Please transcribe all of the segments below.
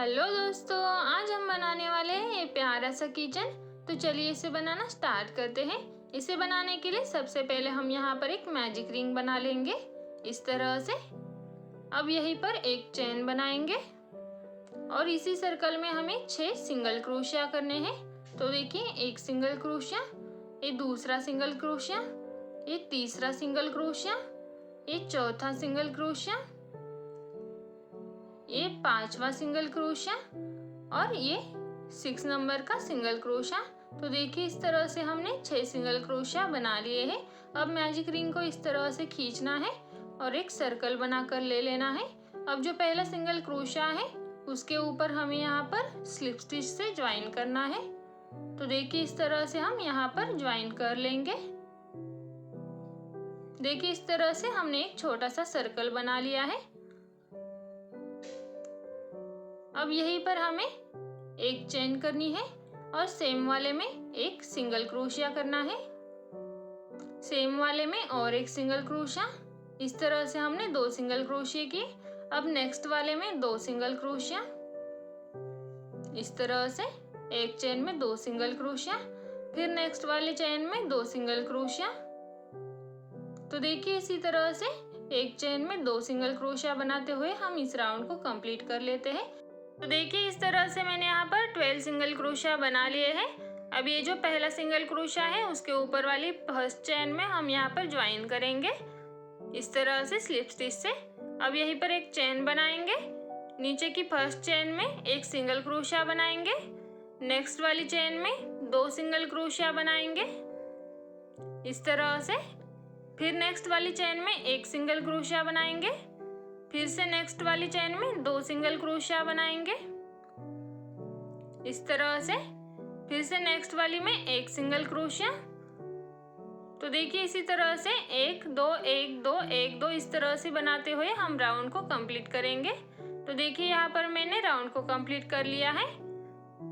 Hello दोस्तों, आज हम बनाने वाले हैं ये प्यारा सा किचन। तो चलिए इसे बनाना स्टार्ट करते हैं। इसे बनाने के लिए सबसे पहले हम यहाँ पर एक मैजिक रिंग बना लेंगे इस तरह से। अब यहीं पर एक चेन बनाएंगे और इसी सर्कल में हमें 6 सिंगल क्रोशिया करने हैं। तो देखिए, एक सिंगल क्रोशिया, ये दूसरा सिंगल क्रोशिया, ये तीसरा सिंगल क्रोशिया, ये चौथा सिंगल क्रोशिया, ये 5वां सिंगल क्रोशिया और ये 6 नंबर का सिंगल क्रोशिया। तो देखिए, इस तरह से हमने 6 सिंगल क्रोशिया बना लिए हैं। अब मैजिक रिंग को इस तरह से खींचना है और एक सर्कल बनाकर ले लेना है। अब जो पहला सिंगल क्रोशिया है उसके ऊपर हमें यहाँ पर स्लिप स्टिच से ज्वाइन करना है। तो देखिए, इस तरह से हम यहाँ पर ज्वाइन कर लेंगे। देखिए, इस तरह से हमने एक छोटा सा सर्कल बना लिया है। अब यहीं पर हमें एक चेन करनी है और सेम वाले में एक सिंगल क्रोशिया करना है, सेम वाले में और एक सिंगल क्रोशिया। इस तरह से हमने 2 सिंगल क्रोशिया किए। अब नेक्स्ट वाले में 2 सिंगल क्रोशिया, इस तरह से एक चेन में 2 सिंगल क्रोशिया, फिर नेक्स्ट वाले चेन में 2 सिंगल क्रोशिया। तो देखिए, इसी तरह से एक चेन में 2 सिंगल क्रोशिया बनाते हुए हम इस राउंड को कंप्लीट कर लेते हैं। तो देखिए, इस तरह से मैंने यहाँ पर 12 सिंगल क्रोशिया बना लिए हैं। अब ये जो पहला सिंगल क्रोशिया है उसके ऊपर वाली फर्स्ट चेन में हम यहाँ पर ज्वाइन करेंगे इस तरह से स्लिप स्टिच से। अब यहीं पर एक चेन बनाएंगे, नीचे की फर्स्ट चेन में एक सिंगल क्रोशिया बनाएंगे, नेक्स्ट वाली चेन में 2 सिंगल क्रोशिया बनाएंगे इस तरह से, फिर नेक्स्ट वाली चेन में एक सिंगल क्रोशिया बनाएंगे, फिर से नेक्स्ट वाली चेन में 2 सिंगल क्रोशिया बनाएंगे इस तरह से, फिर से नेक्स्ट वाली में एक सिंगल क्रोशिया। तो देखिए, इसी तरह से 1 2 1 2 1 2 इस तरह से बनाते हुए हम राउंड को कंप्लीट करेंगे। तो देखिए, यहाँ पर मैंने राउंड को कंप्लीट कर लिया है।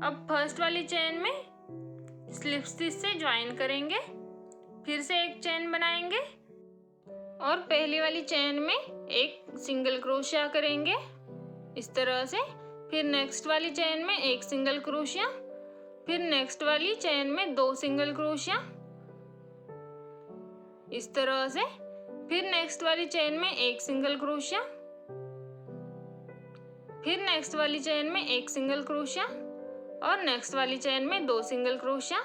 अब फर्स्ट वाली चेन में स्लिप स्टिच से ज्वाइन करेंगे, फिर से एक चेन बनाएंगे और पहली वाली चेन में एक सिंगल क्रोशिया करेंगे इस तरह से, फिर नेक्स्ट वाली चेन में एक सिंगल क्रोशिया, फिर नेक्स्ट वाली चेन में 2 सिंगल क्रोशिया इस तरह से, फिर नेक्स्ट वाली चेन में एक सिंगल क्रोशिया, फिर नेक्स्ट वाली चेन में एक सिंगल क्रोशिया और नेक्स्ट वाली चेन में 2 सिंगल क्रोशिया।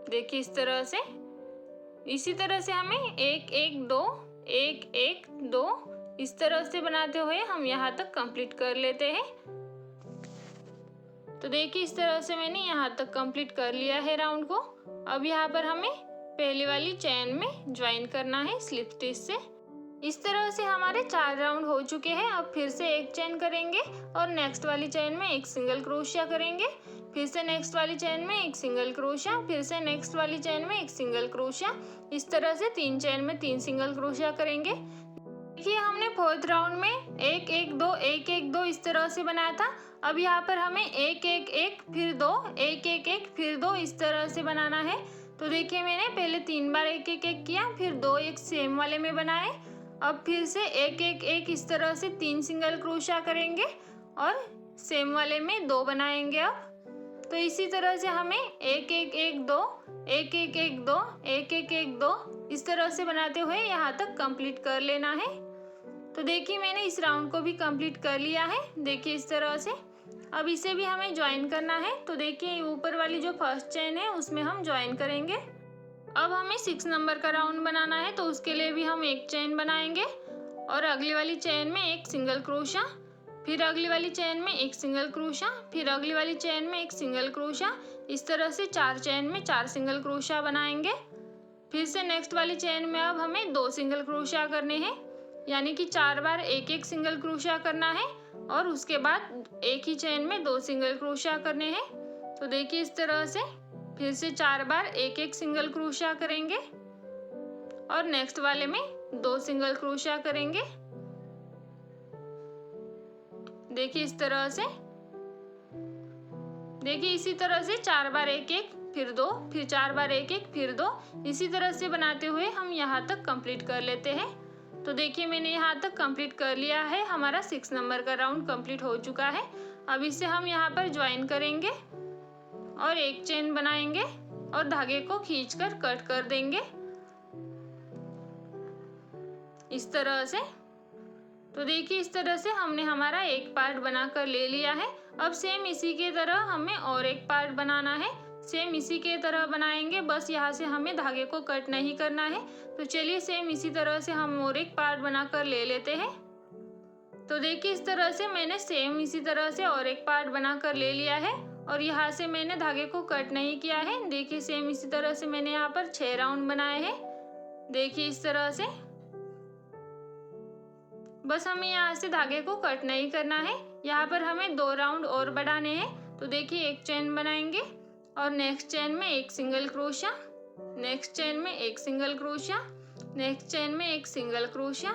देखिए, इस तरह से, इसी तरह से हमें 1 1 2 1 1 2 इस तरह से बनाते हुए हम यहाँ तक कंप्लीट कर लेते हैं। तो देखिए, इस तरह से मैंने यहाँ तक कंप्लीट कर लिया है राउंड को। अब यहाँ पर हमें पहली वाली चेन में ज्वाइन करना है स्लिप स्टिच से। इस तरह से हमारे 4 राउंड हो चुके हैं। अब फिर से एक चेन करेंगे और नेक्स्ट वाली चेन में एक सिंगल क्रोशिया करेंगे, फिर से नेक्स्ट वाली चेन में एक सिंगल क्रोशिया, फिर से नेक्स्ट वाली चेन में एक सिंगल क्रोशिया। इस तरह से 3 चेन में 3 सिंगल क्रोशिया करेंगे। देखिए, हमने 4th राउंड में 1 1 2 1 1 2 इस तरह से बनाया था। अब यहाँ पर हमें 1 1 1 फिर 2 1 1 1 फिर 2 इस तरह से बनाना है। तो देखिए, मैंने पहले 3 बार 1 1 1 किया, फिर 2 एक सेम वाले में बनाए। अब फिर से 1 1 1 इस तरह से 3 सिंगल क्रोशिया करेंगे और सेम वाले में 2 बनाएंगे। अब तो इसी तरह से हमें 1 1 1 2 1 1 1 2 1 1 1 2 इस तरह से बनाते हुए यहाँ तक कंप्लीट कर लेना है। तो देखिए, मैंने इस राउंड को भी कंप्लीट कर लिया है। देखिए, इस तरह से अब इसे भी हमें ज्वाइन करना है। तो देखिए, ऊपर वाली जो फर्स्ट चेन है उसमें हम ज्वाइन करेंगे। अब हमें 6 नंबर का राउंड बनाना है, तो उसके लिए भी हम एक चेन बनाएंगे और अगली वाली चेन में एक सिंगल क्रोशिया, फिर अगली वाली चेन में एक सिंगल क्रोशिया, फिर अगली वाली चेन में एक सिंगल क्रोशिया। इस तरह से 4 चेन में 4 सिंगल क्रोशिया बनाएंगे। फिर से नेक्स्ट वाली चेन में अब हमें 2 सिंगल क्रोशिया करने हैं, यानी कि 4 बार एक एक सिंगल क्रोशिया करना है और उसके बाद एक ही चेन में 2 सिंगल क्रोशिया करने हैं। तो देखिए, इस तरह से फिर से 4 बार एक एक सिंगल क्रोशिया करेंगे और नेक्स्ट वाले में 2 सिंगल क्रोशिया करेंगे। देखिए, इस तरह से, देखिए इसी तरह से 4 बार एक एक फिर 2 फिर 4 बार एक एक फिर 2 इसी तरह से बनाते हुए हम यहाँ तक कंप्लीट कर लेते हैं। तो देखिए मैंने यहाँ तक कंप्लीट कर लिया है। हमारा 6 नंबर का राउंड कंप्लीट हो चुका है। अब इसे हम यहाँ पर ज्वाइन करेंगे और एक चेन बनाएंगे और धागे को खींचकर कट कर देंगे इस तरह से। तो देखिए इस तरह से हमने हमारा एक पार्ट बनाकर ले लिया है। अब सेम इसी के तरह हमें और एक पार्ट बनाना है। सेम इसी के तरह बनाएंगे, बस यहाँ से हमें धागे को कट नहीं करना है। तो चलिए सेम इसी तरह से हम और एक पार्ट बनाकर ले लेते हैं। तो देखिए इस तरह से मैंने सेम इसी तरह से और एक पार्ट बनाकर ले लिया है और यहाँ से मैंने धागे को कट नहीं किया है। देखिए सेम इसी तरह से मैंने यहाँ पर 6 राउंड बनाए हैं। देखिए इस तरह से, बस हमें यहाँ से धागे को कट नहीं करना है। यहाँ पर हमें 2 राउंड और बढ़ाने हैं। तो देखिए एक चेन बनाएंगे और नेक्स्ट चेन में एक सिंगल क्रोशिया, नेक्स्ट चेन में एक सिंगल क्रोशिया, नेक्स्ट चेन में एक सिंगल क्रोशिया।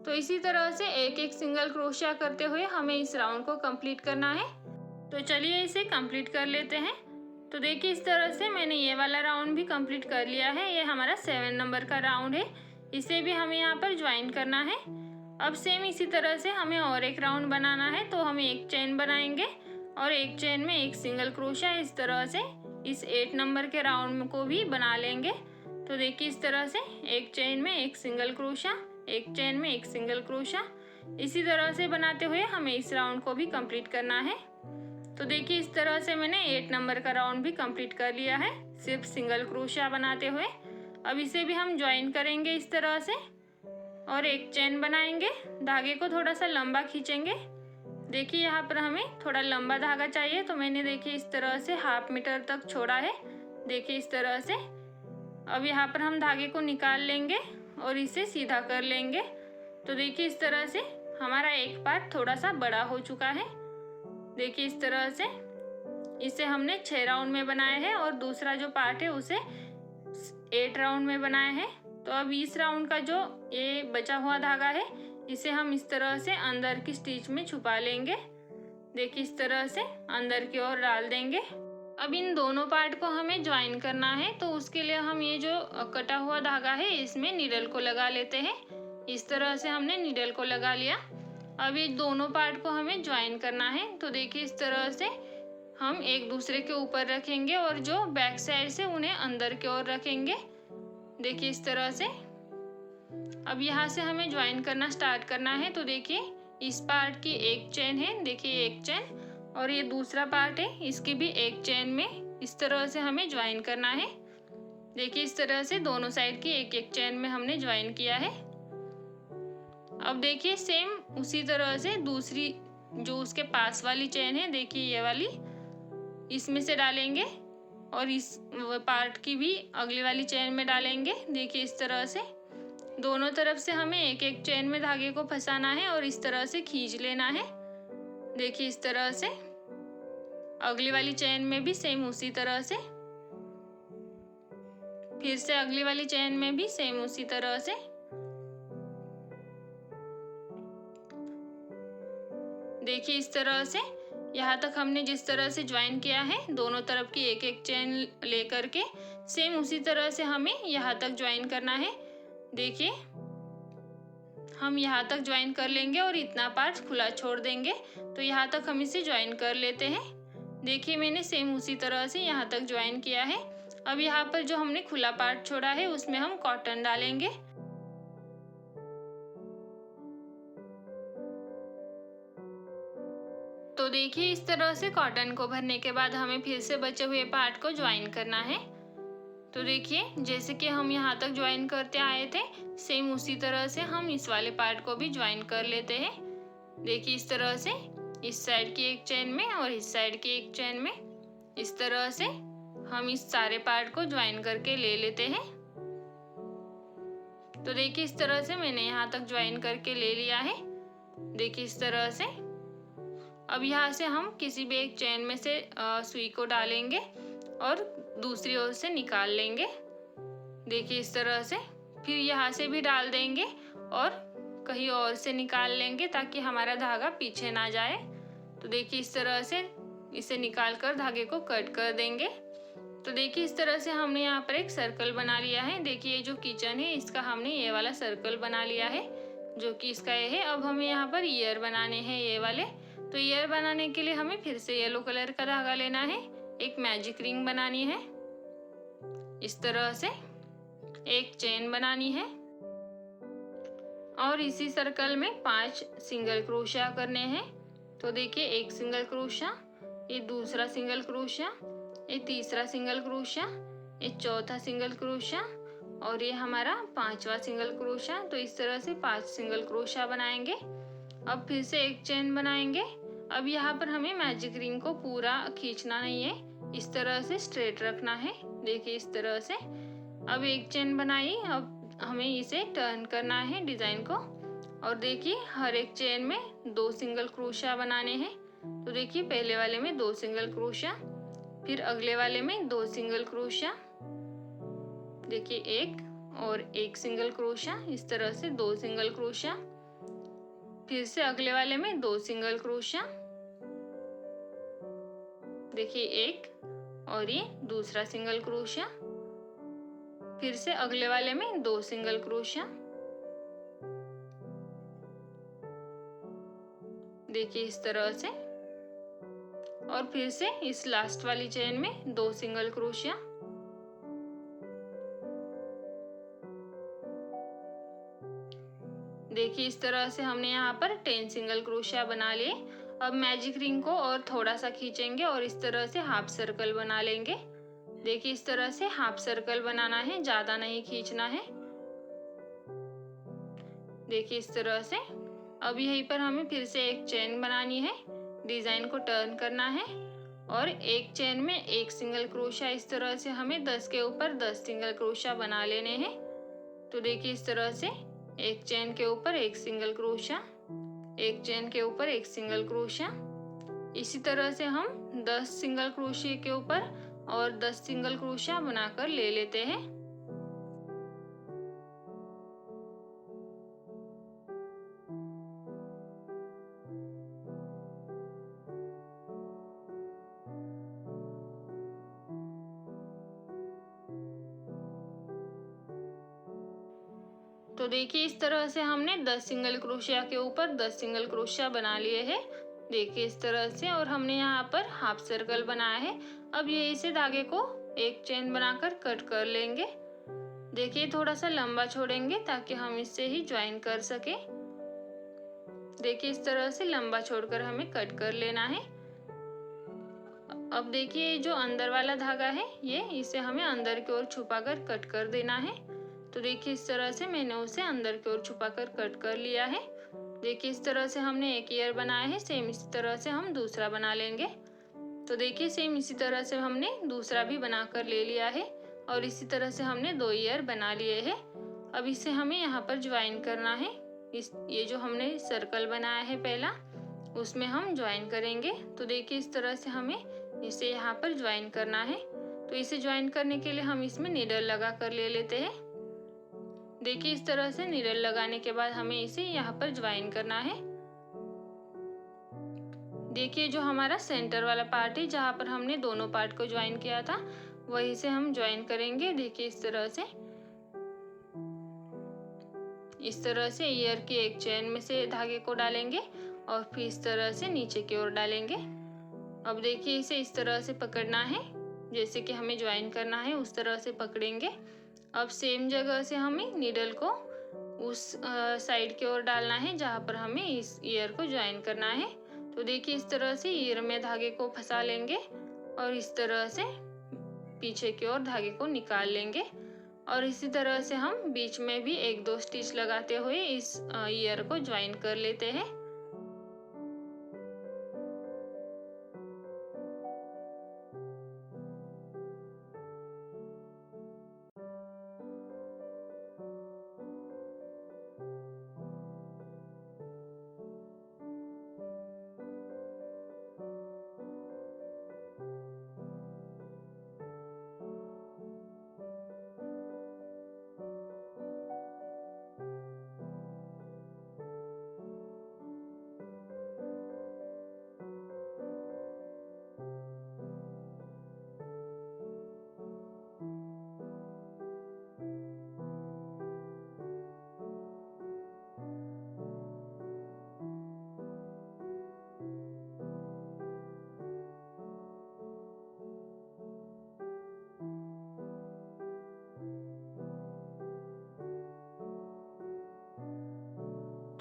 तो इसी तरह से एक एक सिंगल क्रोशिया करते हुए हमें इस राउंड को कंप्लीट करना है। तो चलिए इसे कंप्लीट कर लेते हैं। तो देखिए इस तरह से मैंने ये वाला राउंड भी कंप्लीट कर लिया है। ये हमारा 7 नंबर का राउंड है। इसे भी हमें यहाँ पर ज्वाइन करना है। अब सेम इसी तरह से हमें और एक राउंड बनाना है। तो हम एक चेन बनाएंगे और एक चेन में एक सिंगल क्रोशिया इस तरह से इस 8 नंबर के राउंड को भी बना लेंगे। तो देखिए इस तरह से एक चेन में एक सिंगल क्रोशिया, एक चेन में एक सिंगल क्रोशिया, इसी तरह से बनाते हुए हमें इस राउंड को भी कंप्लीट करना है। तो देखिए इस तरह से मैंने 8 नंबर का राउंड भी कंप्लीट कर लिया है सिर्फ सिंगल क्रोशिया बनाते हुए। अब इसे भी हम ज्वाइन करेंगे इस तरह से और एक चेन बनाएंगे, धागे को थोड़ा सा लंबा खींचेंगे। देखिए यहाँ पर हमें थोड़ा लंबा धागा चाहिए, तो मैंने देखिए इस तरह से 1/2 मीटर तक छोड़ा है। देखिए इस तरह से। अब यहाँ पर हम धागे को निकाल लेंगे और इसे सीधा कर लेंगे। तो देखिए इस तरह से हमारा एक पार्ट थोड़ा सा बड़ा हो चुका है। देखिए इस तरह से इसे हमने 6 राउंड में बनाया है और दूसरा जो पार्ट है उसे 8 राउंड में बनाया है। तो अब इस राउंड का जो ये बचा हुआ धागा है इसे हम इस तरह से अंदर की स्टिच में छुपा लेंगे। देखिए इस तरह से अंदर की ओर डाल देंगे। अब इन दोनों पार्ट को हमें ज्वाइन करना है। तो उसके लिए हम ये जो कटा हुआ धागा है इसमें नीडल को लगा लेते हैं। इस तरह से हमने नीडल को लगा लिया। अब ये दोनों पार्ट को हमें ज्वाइन करना है। तो देखिए इस तरह से हम एक दूसरे के ऊपर रखेंगे और जो बैक साइड से उन्हें अंदर की ओर रखेंगे। देखिए इस तरह से। अब यहाँ से हमें ज्वाइन करना स्टार्ट करना है। तो देखिए इस पार्ट की एक चेन है, देखिए एक चेन, और ये दूसरा पार्ट है इसकी भी एक चेन में इस तरह से हमें ज्वाइन करना है। देखिए इस तरह से दोनों साइड की एक एक चेन में हमने ज्वाइन किया है। अब देखिए सेम उसी तरह से दूसरी जो उसके पास वाली चेन है, देखिए ये वाली, इसमें से डालेंगे और इस पार्ट की भी अगली वाली चेन में डालेंगे। देखिए इस तरह से दोनों तरफ से हमें एक एक चेन में धागे को फंसाना है और इस तरह से खींच लेना है। देखिए इस तरह से अगली वाली चेन में भी सेम उसी तरह से, फिर से अगली वाली चेन में भी सेम उसी तरह से। देखिए इस तरह से यहाँ तक हमने जिस तरह से ज्वाइन किया है दोनों तरफ की एक एक चेन लेकर के सेम उसी तरह से हमें यहाँ तक ज्वाइन करना है। देखिए हम यहाँ तक ज्वाइन कर लेंगे और इतना पार्ट खुला छोड़ देंगे। तो यहाँ तक हम इसे ज्वाइन कर लेते हैं। देखिए मैंने सेम उसी तरह से यहाँ तक ज्वाइन किया है। अब यहाँ पर जो हमने खुला पार्ट छोड़ा है उसमें हम कॉटन डालेंगे। तो देखिए इस तरह से कॉटन को भरने के बाद हमें फिर से बचे हुए पार्ट को ज्वाइन करना है। तो देखिए जैसे कि हम यहाँ तक ज्वाइन करते आए थे सेम उसी तरह से हम इस वाले पार्ट को भी ज्वाइन कर लेते हैं। देखिए इस तरह से इस साइड की एक चेन में और इस साइड की एक चेन में इस तरह से हम इस सारे पार्ट को ज्वाइन करके ले लेते हैं। तो देखिए इस तरह से मैंने यहाँ तक ज्वाइन करके ले लिया है। देखिए इस तरह से। अब यहाँ से हम किसी भी एक चेन में से सुई को डालेंगे और दूसरी ओर से निकाल लेंगे। देखिए इस तरह से। फिर यहाँ से भी डाल देंगे और कहीं और से निकाल लेंगे ताकि हमारा धागा पीछे ना जाए। तो देखिए इस तरह से इसे निकाल कर धागे को कट कर देंगे। तो देखिए इस तरह से हमने यहाँ पर एक सर्कल बना लिया है। देखिए ये जो किचन है इसका हमने ये वाला सर्कल बना लिया है। जो कि इसका ये है। अब हमें यहाँ पर ईयर बनाने हैं ये वाले। तो ईयर बनाने के लिए हमें फिर से येलो कलर का धागा लेना है, एक मैजिक रिंग बनानी है, इस तरह से एक चेन बनानी है और इसी सर्कल में 5 सिंगल क्रोशिया करने हैं। तो देखिए, एक सिंगल क्रोशिया, ये दूसरा सिंगल क्रोशिया, ये तीसरा सिंगल क्रोशिया, ये चौथा सिंगल क्रोशिया और ये हमारा 5वां सिंगल क्रोशिया। तो इस तरह से 5 सिंगल क्रोशिया बनाएंगे। अब फिर से एक चेन बनाएंगे। अब यहाँ पर हमें मैजिक रिंग को पूरा खींचना नहीं है, इस तरह से स्ट्रेट रखना है। देखिए इस तरह से। अब एक चेन बनाई, अब हमें इसे टर्न करना है डिज़ाइन को और देखिए हर एक चेन में 2 सिंगल क्रोशिया बनाने हैं। तो देखिए पहले वाले में 2 सिंगल क्रोशिया, फिर अगले वाले में 2 सिंगल क्रोशिया, देखिए एक और एक सिंगल क्रोशिया, इस तरह से 2 सिंगल क्रोशिया, फिर से अगले वाले में 2 सिंगल क्रोशिया, देखिए एक और ये दूसरा सिंगल क्रोशिया, फिर से अगले वाले में 2 सिंगल क्रोशिया, देखिए इस तरह से, और फिर से इस लास्ट वाली चेन में 2 सिंगल क्रोशिया, देखिए इस तरह से हमने यहाँ पर 10 सिंगल क्रोशिया बना लिए। अब मैजिक रिंग को और थोड़ा सा खींचेंगे और इस तरह से हाफ सर्कल बना लेंगे। देखिए इस तरह से हाफ सर्कल बनाना है, ज्यादा नहीं खींचना है। देखिए इस तरह से। अब यहीं पर हमें फिर से एक चेन बनानी है, डिजाइन को टर्न करना है और एक चेन में एक सिंगल क्रोशिया, इस तरह से हमें 10 के ऊपर 10 सिंगल क्रोशिया बना लेने हैं। तो देखिए इस तरह से एक चेन के ऊपर एक सिंगल क्रोशिया, एक चेन के ऊपर एक सिंगल क्रोशिया, इसी तरह से हम 10 सिंगल क्रोशिया के ऊपर और 10 सिंगल क्रोशिया बनाकर ले लेते हैं। तो देखिए इस तरह से हमने 10 सिंगल क्रोशिया के ऊपर 10 सिंगल क्रोशिया बना लिए हैं। देखिए इस तरह से, और हमने यहाँ पर हाफ सर्कल बनाया है। अब ये इसे धागे को एक चेन बनाकर कट कर लेंगे। देखिए थोड़ा सा लंबा छोड़ेंगे ताकि हम इससे ही ज्वाइन कर सके। देखिए इस तरह से लंबा छोड़कर हमें कट कर लेना है। अब देखिए जो अंदर वाला धागा है, ये इसे हमें अंदर की ओर छुपाकर कट कर देना है। तो देखिए इस तरह से मैंने उसे अंदर की ओर छुपाकर कट कर लिया है। देखिए इस तरह से हमने एक ईयर बनाया है, सेम इसी तरह से हम दूसरा बना लेंगे। तो देखिए सेम इसी तरह से हमने दूसरा भी बनाकर ले लिया है और इसी तरह से हमने 2 ईयर बना लिए हैं। अब इसे हमें यहाँ पर ज्वाइन करना है। ये जो हमने सर्कल बनाया है पहला, उसमें हम ज्वाइन करेंगे। तो देखिए इस तरह से हमें इसे यहाँ पर ज्वाइन करना है। तो इसे ज्वाइन करने के लिए हम इसमें नीडल लगा कर ले लेते हैं। देखिए इस तरह से नीडल लगाने के बाद हमें इसे यहाँ पर ज्वाइन करना है। देखिए जो हमारा सेंटर वाला पार्ट है, जहाँ पर हमने दोनों पार्ट को ज्वाइन किया था, वहीं से हम ज्वाइन करेंगे। देखिए इस तरह से, इस तरह से ईयर की एक चेन में से धागे को डालेंगे और फिर इस तरह से नीचे की ओर डालेंगे। अब देखिए इसे इस तरह से पकड़ना है, जैसे कि हमें ज्वाइन करना है उस तरह से पकड़ेंगे। अब सेम जगह से हमें नीडल को उस साइड की ओर डालना है जहाँ पर हमें इस ईयर को ज्वाइन करना है। तो देखिए इस तरह से ईयर में धागे को फंसा लेंगे और इस तरह से पीछे की ओर धागे को निकाल लेंगे और इसी तरह से हम बीच में भी 1-2 स्टिच लगाते हुए इस ईयर को ज्वाइन कर लेते हैं।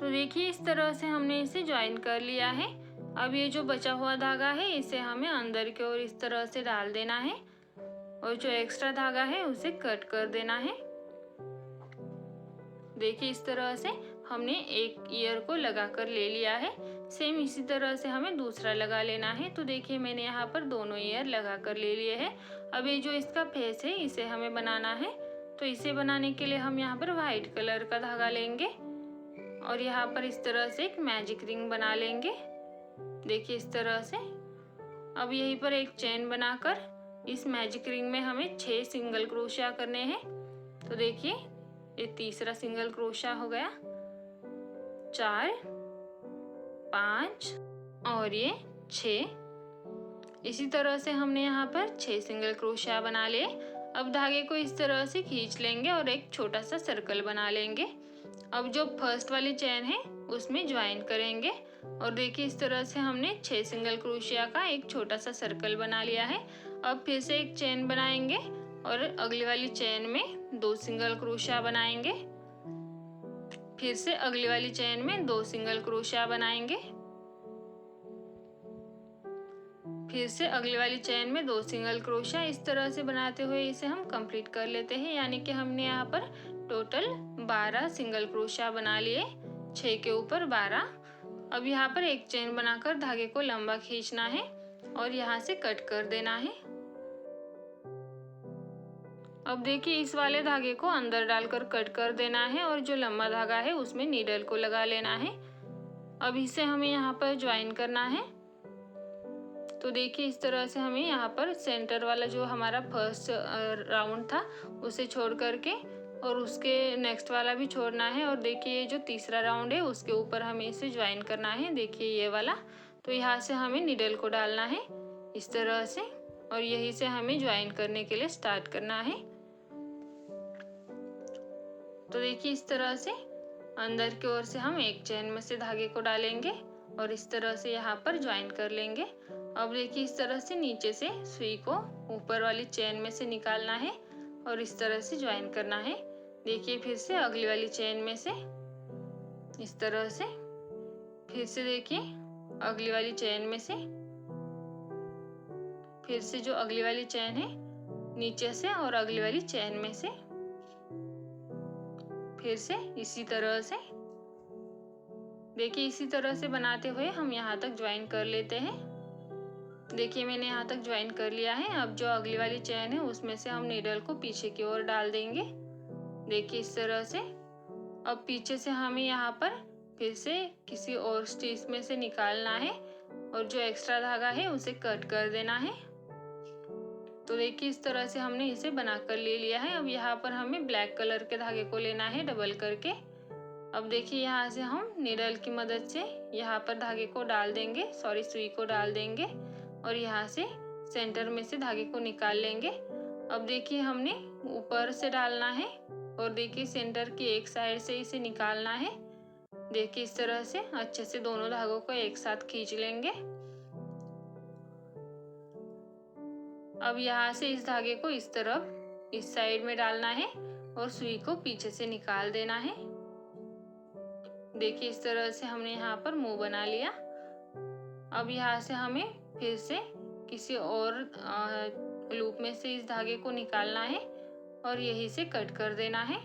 तो देखिए इस तरह से हमने इसे ज्वाइन कर लिया है। अब ये जो बचा हुआ धागा है इसे हमें अंदर की ओर इस तरह से डाल देना है और जो एक्स्ट्रा धागा है उसे कट कर देना है। देखिए इस तरह से हमने एक ईयर को लगा कर ले लिया है। सेम इसी तरह से हमें दूसरा लगा लेना है। तो देखिए मैंने यहाँ पर दोनों ईयर लगा कर ले लिए हैं। अब ये जो इसका फेस है इसे हमें बनाना है। तो इसे बनाने के लिए हम यहाँ पर वाइट कलर का धागा लेंगे और यहाँ पर इस तरह से एक मैजिक रिंग बना लेंगे। देखिए इस तरह से। अब यहीं पर एक चेन बनाकर इस मैजिक रिंग में हमें 6 सिंगल क्रोशिया करने हैं। तो देखिए ये तीसरा सिंगल क्रोशिया हो गया, 4, 5 और ये 6। इसी तरह से हमने यहाँ पर 6 सिंगल क्रोशिया बना लिए। अब धागे को इस तरह से खींच लेंगे और एक छोटा सा सर्कल बना लेंगे। अब जो फर्स्ट वाली चेन है उसमें ज्वाइन करेंगे और देखिए इस तरह से हमने 6 सिंगल क्रोशिया का एक छोटा सा सर्कल बना लिया है। अब फिर से एक चेन बनाएंगे और अगली वाली चेन में 2 सिंगल क्रोशिया बनाएंगे। फिर से अगली वाली चेन में 2 सिंगल क्रोशिया बनाएंगे। फिर से अगली वाली चेन में 2 सिंगल क्रोशिया। इस तरह से बनाते हुए इसे हम कंप्लीट कर लेते हैं। यानी कि हमने यहाँ पर टोटल 12 सिंगल क्रोशिया बना लिए, 6 के ऊपर 12। अब यहाँ पर एक चेन बनाकर धागे को लंबा खींचना है और यहाँ से कट कर देना है। अब देखिए इस वाले धागे को अंदर डालकर कट कर देना है और जो लंबा धागा है उसमें नीडल को लगा लेना है। अब इसे हमें यहाँ पर ज्वाइन करना है। तो देखिए इस तरह से हमें यहाँ पर सेंटर वाला जो हमारा फर्स्ट राउंड था उसे छोड़ करके और उसके नेक्स्ट वाला भी छोड़ना है। और देखिए ये जो तीसरा राउंड है उसके ऊपर हमें इसे ज्वाइन करना है। देखिए ये वाला। तो यहाँ से हमें नीडल को डालना है इस तरह से और यहीं से हमें ज्वाइन करने के लिए स्टार्ट करना है। तो देखिए इस तरह से अंदर की ओर से हम एक चेन में से धागे को डालेंगे और इस तरह से यहाँ पर ज्वाइन कर लेंगे। अब देखिए इस तरह से नीचे से सुई को ऊपर वाली चेन में से निकालना है और इस तरह से ज्वाइन करना है। देखिए फिर से अगली वाली चेन में से इस तरह से, फिर से देखिए अगली वाली चेन में से, फिर से जो अगली वाली चेन है नीचे से और अगली वाली चेन में से, फिर से इसी तरह से। देखिए इसी तरह से बनाते हुए हम यहाँ तक ज्वाइन कर लेते हैं। देखिए मैंने यहाँ तक ज्वाइन कर लिया है। अब जो अगली वाली चेन है उसमें से हम नीडल को पीछे की ओर डाल देंगे। देखिए इस तरह से। अब पीछे से हमें यहाँ पर फिर से किसी और स्टिच में से निकालना है और जो एक्स्ट्रा धागा है उसे कट कर देना है। तो देखिए इस तरह से हमने इसे बनाकर ले लिया है। अब यहाँ पर हमें ब्लैक कलर के धागे को लेना है डबल करके। अब देखिए यहाँ से हम नीडल की मदद से यहाँ पर धागे को डाल देंगे, सुई को डाल देंगे और यहाँ से सेंटर में से धागे को निकाल लेंगे। अब देखिए हमने ऊपर से डालना है और देखिए सेंटर की एक साइड से इसे निकालना है। देखिए इस तरह से अच्छे से दोनों धागों को एक साथ खींच लेंगे। अब यहाँ से इस धागे को इस तरफ इस साइड में डालना है और सुई को पीछे से निकाल देना है। देखिए इस तरह से हमने यहाँ पर मुंह बना लिया। अब यहाँ से हमें फिर से किसी और लूप में से इस धागे को निकालना है और यहीं से कट कर देना है।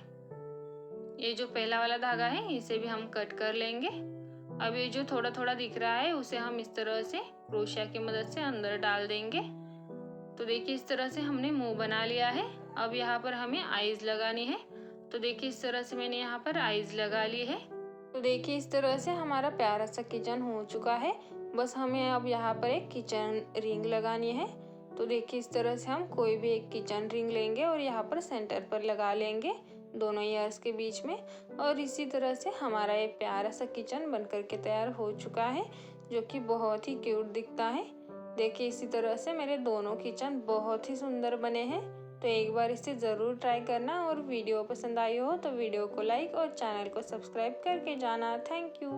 ये जो पहला वाला धागा है इसे भी हम कट कर लेंगे। अब ये जो थोड़ा थोड़ा दिख रहा है उसे हम इस तरह से क्रोशिया की मदद से अंदर डाल देंगे। तो देखिए इस तरह से हमने मुंह बना लिया है। अब यहाँ पर हमें आईज लगानी है। तो देखिए इस तरह से मैंने यहाँ पर आईज लगा ली है। तो देखिए इस तरह से हमारा प्यारा सा किचन हो चुका है। बस हमें अब यहाँ पर एक किचन रिंग लगानी है। तो देखिए इस तरह से हम कोई भी एक किचन रिंग लेंगे और यहाँ पर सेंटर पर लगा लेंगे दोनों ईयर्स के बीच में। और इसी तरह से हमारा ये प्यारा सा किचन बनकर के तैयार हो चुका है, जो कि बहुत ही क्यूट दिखता है। देखिए इसी तरह से मेरे दोनों किचन बहुत ही सुंदर बने हैं। तो एक बार इसे ज़रूर ट्राई करना और वीडियो पसंद आई हो तो वीडियो को लाइक और चैनल को सब्सक्राइब करके जाना। Thank you.